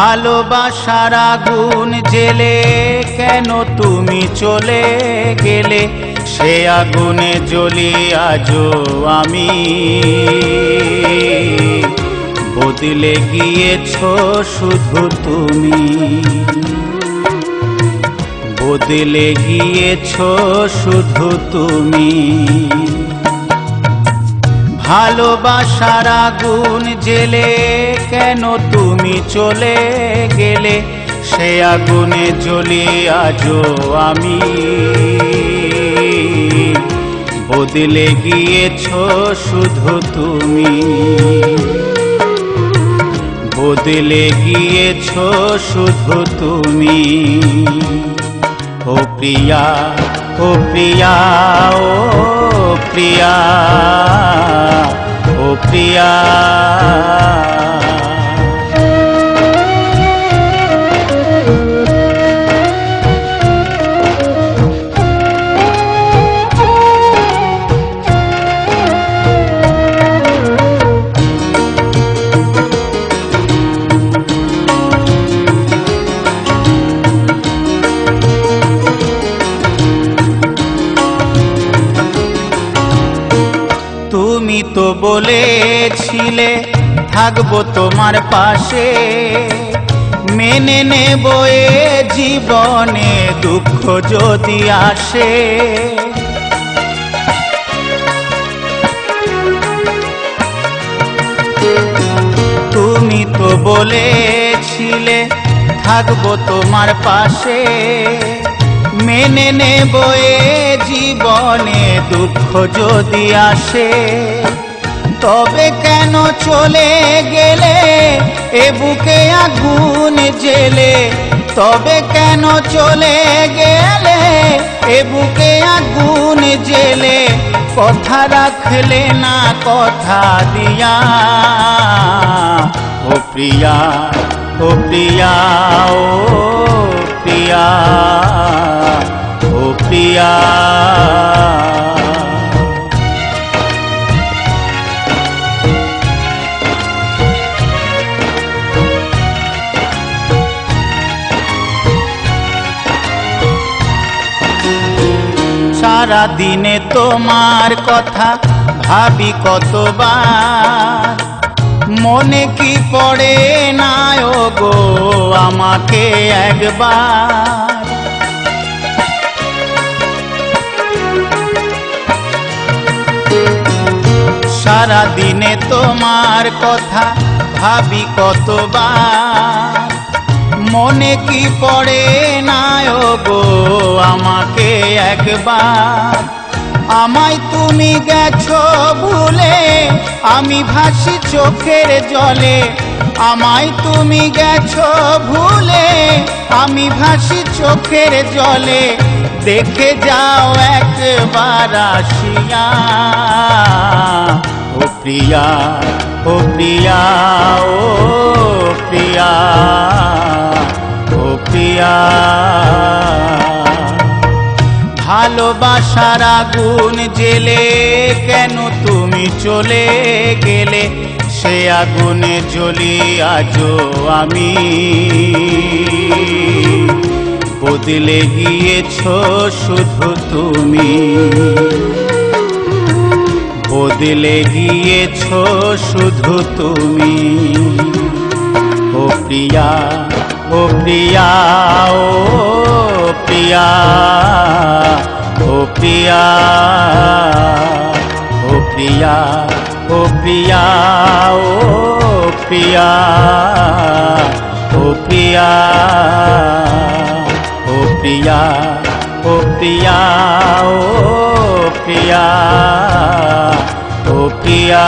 ভালোবাসার আগুন জেলে কেন তুমি চলে গেলে, সে আগুনে জ্বলি আজও আমি। বদলে গিয়েছো শুধু তুমি, বদলে গিয়েছো শুধু তুমি। ভালোবাসার আগুন জেলে কেন তুমি চলে গেলে, সে আগুনে জ্বলি আজও আমি। বদলে গিয়েছো শুধু তুমি, বদলে গিয়েছো শুধু তুমি। ও প্রিয়া, ও প্রিয়া, ও প্রিয়া, ও প্রিয়া। তুমি তো বলেছিলে থাকবো তোমার পাশে, মেনে নেব এ জীবনে দুঃখ যদি আসে। তুমি তো বলেছিলে থাকবো তোমার পাশে, মেনে নেব এ জীবনে দুঃখ যদি আসে। তবে কেন চলে গেলে এ বুকে আগুন জেলে, তবে কেন চলে গেলে এ বুকে আগুন জেলে। কথা রাখলে না কথা দিয়া, ও প্রিয়া, ও প্রিয়া, ও প্রিয়া, ও প্রিয়া। সারা দিনে তোমার কথা ভাবি কতবার, মনে কি পড়ে না ও গো আমাকে একবার। সারা দিনে তোমার কথা ভাবি কতবার, মনে কি পড়ে না ও গো আমাকে একবার। আমায় তুমি গেছো ভুলে আমি ভাসি চোখের জলে, আমায় তুমি গেছো ভুলে আমি ভাসি চোখের জলে। দেখে যাও একবার আসিয়া, ও প্রিয়া, ও প্রিয়া, ও প্রিয়া, ও প্রিয়া। ভালোবাসার আগুন জেলে কেন তুমি চলে গেলে, সে আগুনে জ্বলি আজও আমি। বদলে গিয়েছো শুধু তুমি, বদলে গিয়েছো শুধু তুমি। ও প্রিয়া, ও প্রিয়া, ও প্রিয়া, ও প্রিয়া, ও প্রিয়া, ও প্রিয়া, ও প্রিয়া, ও প্রিয়া, ও প্রিয়া, ও প্রিয়া, ও প্রিয়া, ও প্রিয়া।